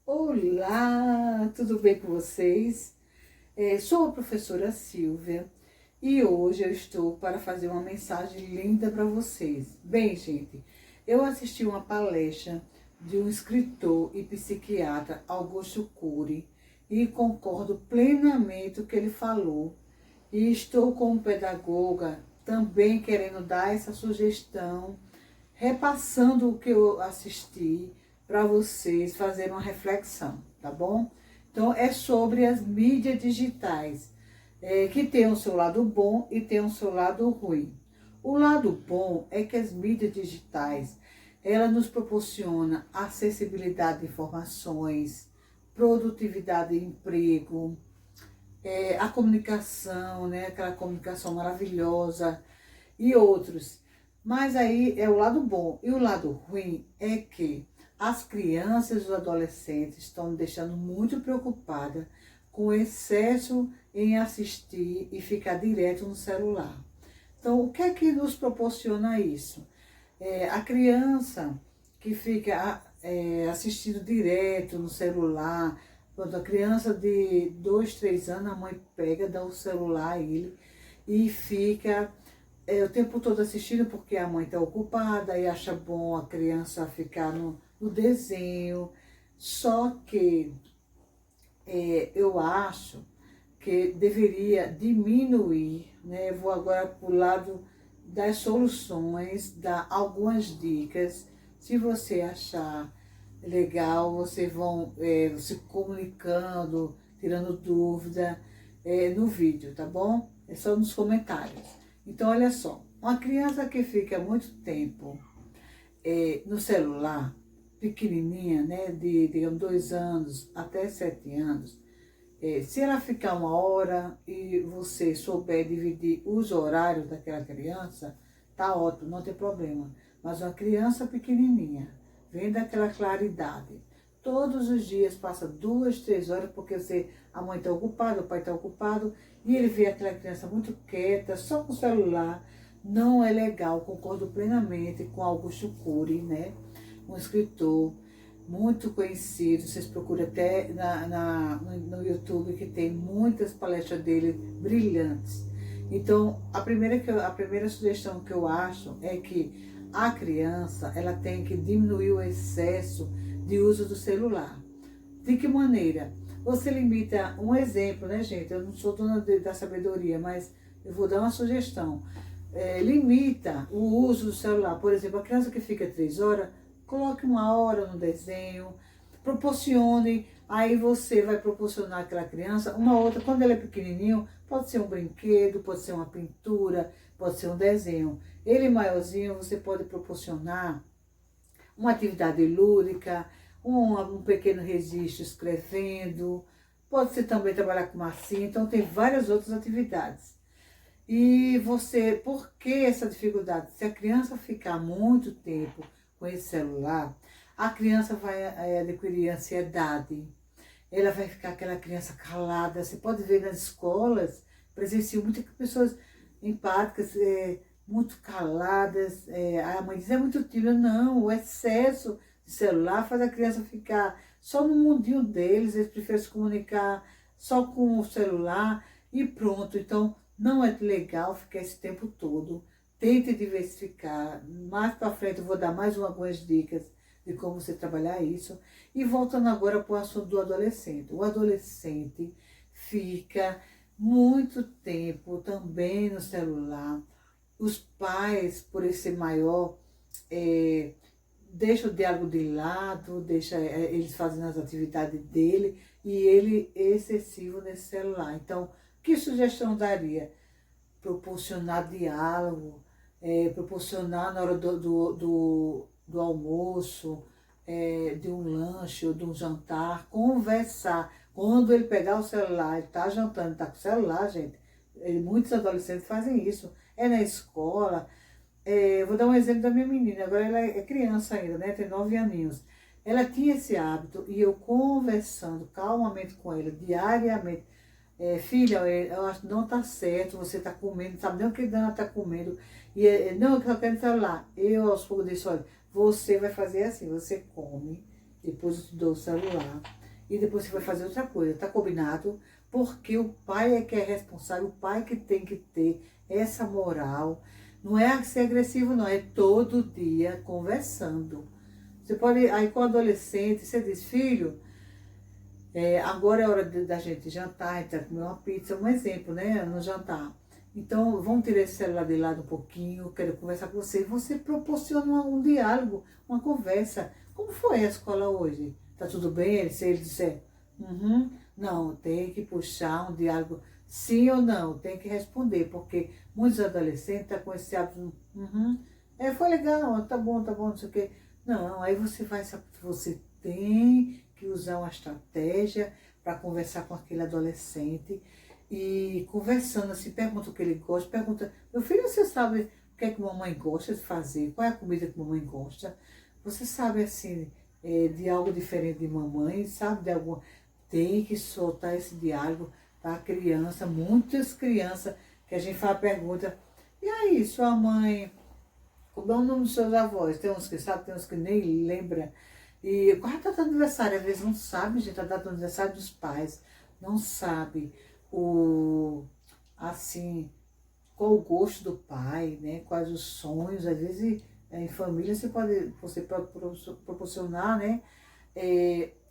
Olá, tudo bem com vocês? Sou a professora Silvia e hoje eu estou para fazer uma mensagem linda para vocês. Bem, gente, eu assisti uma palestra de um escritor e psiquiatra, Augusto Cury, e concordo plenamente com o que ele falou. E estou como pedagoga também querendo dar essa sugestão, repassando o que eu assisti, para vocês fazerem uma reflexão, tá bom? Então, é sobre as mídias digitais, que tem o seu lado bom e tem o seu lado ruim. O lado bom é que as mídias digitais, ela nos proporciona acessibilidade de informações, produtividade de emprego, a comunicação, né, aquela comunicação maravilhosa e outros. Mas aí é o lado bom. E o lado ruim é que as crianças e os adolescentes estão me deixando muito preocupada com o excesso em assistir e ficar direto no celular. Então, o que é que nos proporciona isso? A criança que fica assistindo direto no celular, quando a criança de 2, 3 anos, a mãe pega, dá o celular a ele e fica o tempo todo assistindo porque a mãe está ocupada e acha bom a criança ficar no desenho. Só que eu acho que deveria diminuir, né? Eu vou agora para o lado das soluções, dar algumas dicas. Se você achar legal, vocês vão se comunicando, tirando dúvida no vídeo, tá bom? É só nos comentários. Então, olha só, uma criança que fica muito tempo no celular, pequenininha, né, digamos, 2 anos até 7 anos, se ela ficar 1 hora e você souber dividir os horários daquela criança, tá ótimo, não tem problema. Mas uma criança pequenininha, vem daquela claridade, todos os dias passa 2, 3 horas, porque a mãe está ocupada, o pai está ocupado, e ele vê aquela criança muito quieta, só com o celular, não é legal. Concordo plenamente com Augusto Cury, né? Um escritor muito conhecido, vocês procuram até no YouTube, que tem muitas palestras dele brilhantes. Então, a primeira sugestão que eu acho é que a criança, ela tem que diminuir o excesso de uso do celular. De que maneira? Você limita, um exemplo, né, gente? Eu não sou dona da sabedoria, mas eu vou dar uma sugestão. Limita o uso do celular. Por exemplo, a criança que fica 3 horas, coloque 1 hora no desenho, proporcione, aí você vai proporcionar àquela criança uma outra. Quando ela é pequenininho, pode ser um brinquedo, pode ser uma pintura, pode ser um desenho. Ele maiorzinho, você pode proporcionar uma atividade lúdica, um pequeno registro escrevendo, pode ser também trabalhar com massinha, então tem várias outras atividades. E por que essa dificuldade? Se a criança ficar muito tempo com esse celular, a criança vai adquirir ansiedade, ela vai ficar aquela criança calada. Você pode ver nas escolas, presencio muitas pessoas empáticas, muito caladas, a mãe diz, é muito tímida. Não, o excesso de celular faz a criança ficar só no mundinho deles, eles preferem se comunicar só com o celular e pronto. Então, não é legal ficar esse tempo todo. Tente diversificar. Mais para frente eu vou dar mais algumas dicas de como você trabalhar isso. E voltando agora para o assunto do adolescente. O adolescente fica muito tempo também no celular. Os pais, por ele ser maior, deixa o diálogo de lado, deixa eles fazendo as atividades dele e ele é excessivo nesse celular. Então, que sugestão daria? Proporcionar diálogo, proporcionar na hora do almoço, de um lanche ou de um jantar, conversar. Quando ele pegar o celular, ele está jantando, está com o celular, gente. Muitos adolescentes fazem isso. É na escola. Vou dar um exemplo da minha menina. Agora ela é criança ainda, né? Tem 9 aninhos. Ela tinha esse hábito e eu conversando calmamente com ela, diariamente. Filha, eu acho que não está certo, você está comendo, não sabe nem o que Dana está comendo. Não, eu só quero celular. Eu aos poucos disse, olha, você vai fazer assim, você come depois eu te dou o celular, e depois você vai fazer outra coisa, tá combinado? Porque o pai é que é responsável, o pai que tem que ter essa moral. Não é ser agressivo, não, é todo dia conversando. Você pode, aí com o adolescente, você diz, filho, agora é hora da gente jantar, então comer uma pizza, um exemplo, né, no jantar. Então, vamos tirar esse celular de lado um pouquinho, eu quero conversar com você. Você proporciona um diálogo, uma conversa. Como foi a escola hoje? Tá tudo bem? Se ele disser, não, tem que puxar um diálogo, sim ou não, tem que responder, porque muitos adolescentes estão com esse hábito, foi legal, tá bom, não sei o quê. Não, aí você tem que usar uma estratégia para conversar com aquele adolescente e conversando assim, pergunta o que ele gosta, pergunta, meu filho, você sabe o que é que mamãe gosta de fazer? Qual é a comida que mamãe gosta? Você sabe assim, de algo diferente de mamãe, sabe de alguma... Tem que soltar esse diálogo para a criança, muitas crianças que a gente faz pergunta, e aí, sua mãe, como é o nome dos seus avós? Tem uns que sabem, tem uns que nem lembram. E qual é a data do aniversário? Às vezes não sabe, gente, a data do aniversário dos pais. Não sabe assim, qual o gosto do pai, né? Quais os sonhos. Às vezes, em família, você pode proporcionar, né?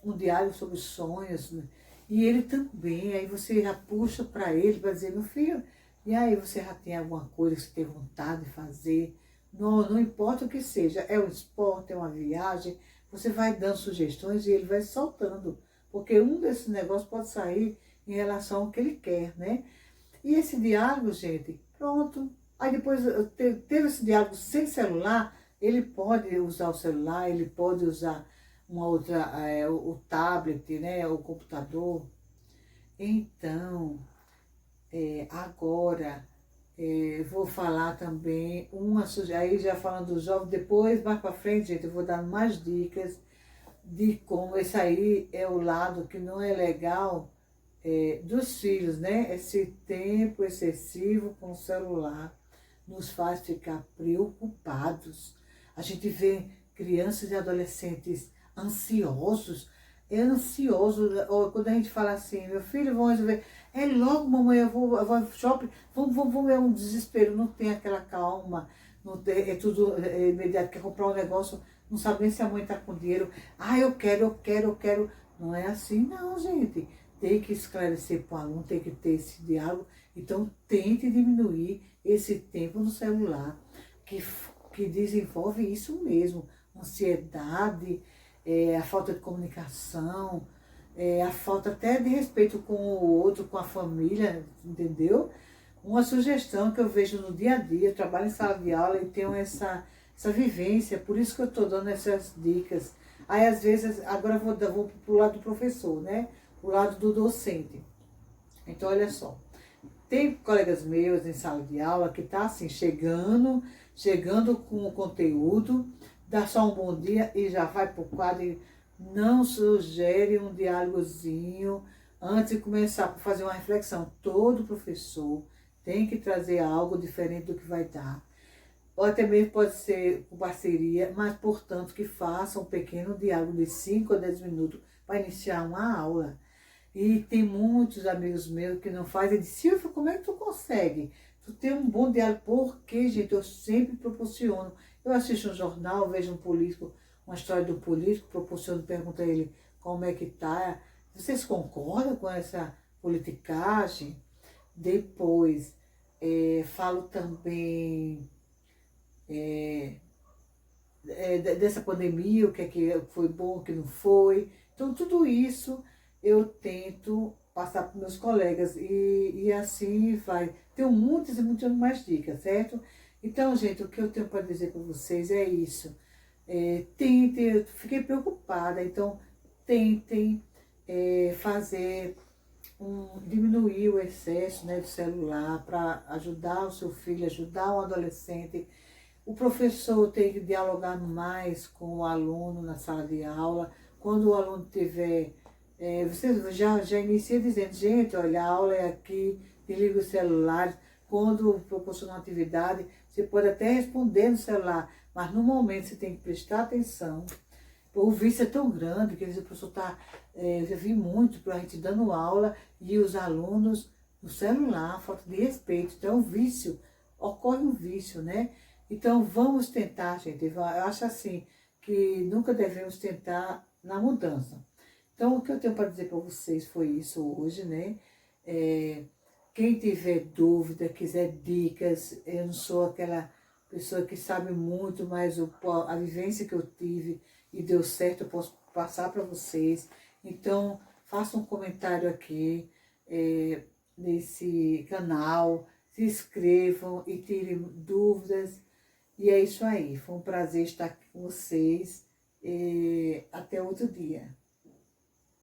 Um diário sobre sonhos. Né? E ele também. Aí você já puxa para ele, para dizer, meu filho, e aí você já tem alguma coisa que você tem vontade de fazer? Não importa o que seja, é um esporte, é uma viagem, você vai dando sugestões e ele vai soltando, porque um desses negócios pode sair em relação ao que ele quer, né? E esse diálogo, gente, pronto. Aí depois teve esse diálogo sem celular, ele pode usar o celular, ele pode usar uma outra, o tablet, né, o computador. Então, agora, vou falar também, aí já falando dos jovens, depois, mais para frente, gente, eu vou dar mais dicas de como esse aí é o lado que não é legal dos filhos, né? Esse tempo excessivo com o celular nos faz ficar preocupados. A gente vê crianças e adolescentes ansiosos, quando a gente fala assim, meu filho, vamos ver, logo mamãe, eu vou ao shopping, vamos ver um desespero, não tem aquela calma, não tem, é tudo imediato, quer comprar um negócio, não sabe nem se a mãe está com dinheiro, eu quero, não é assim não, gente, tem que esclarecer para o aluno, tem que ter esse diálogo, então tente diminuir esse tempo no celular, que desenvolve isso mesmo, ansiedade, a falta de comunicação, a falta até de respeito com o outro, com a família, entendeu? Uma sugestão que eu vejo no dia a dia, eu trabalho em sala de aula e tenho essa vivência, por isso que eu estou dando essas dicas. Aí, às vezes, agora vou para o lado do professor, né? Para o lado do docente. Então, olha só. Tem colegas meus em sala de aula que tá assim, chegando com o conteúdo, dá só um bom dia e já vai pro quadro e não sugere um diálogozinho antes de começar a fazer uma reflexão. Todo professor tem que trazer algo diferente do que vai dar. Ou até mesmo pode ser com parceria, mas portanto que faça um pequeno diálogo de 5 a 10 minutos para iniciar uma aula. E tem muitos amigos meus que não fazem. Dizem, Silvia, como é que tu consegue? Tu tem um bom diálogo. Porque, gente, eu sempre proporciono. Eu assisto um jornal, vejo um político, uma história do político, proporciono, pergunto a ele como é que tá. Vocês concordam com essa politicagem? Depois, falo também dessa pandemia, o que é que foi bom, o que não foi. Então, tudo isso eu tento passar para meus colegas e assim vai. Tenho muitas e muitas mais dicas, certo? Então, gente, o que eu tenho para dizer para vocês é isso. Eu fiquei preocupada, então tentem diminuir o excesso, né, do celular para ajudar o seu filho, ajudar um adolescente. O professor tem que dialogar mais com o aluno na sala de aula. Quando o aluno tiver... você já inicia dizendo, gente, olha, a aula é aqui, desliga os celulares. Quando proporcionar uma atividade, você pode até responder no celular, mas no momento você tem que prestar atenção, O vício é tão grande que às vezes o professor está, eu já vi muito, a gente dando aula e os alunos no celular, falta de respeito. Então, o vício, ocorre um vício, né? Então, vamos tentar, gente. Eu acho assim, que nunca devemos tentar na mudança. Então, o que eu tenho para dizer para vocês foi isso hoje, né? Quem tiver dúvida, quiser dicas, eu não sou aquela pessoa que sabe muito, mas a vivência que eu tive e deu certo, eu posso passar para vocês. Então, faça um comentário aqui nesse canal, se inscrevam e tirem dúvidas. E é isso aí, foi um prazer estar aqui com vocês. Até outro dia.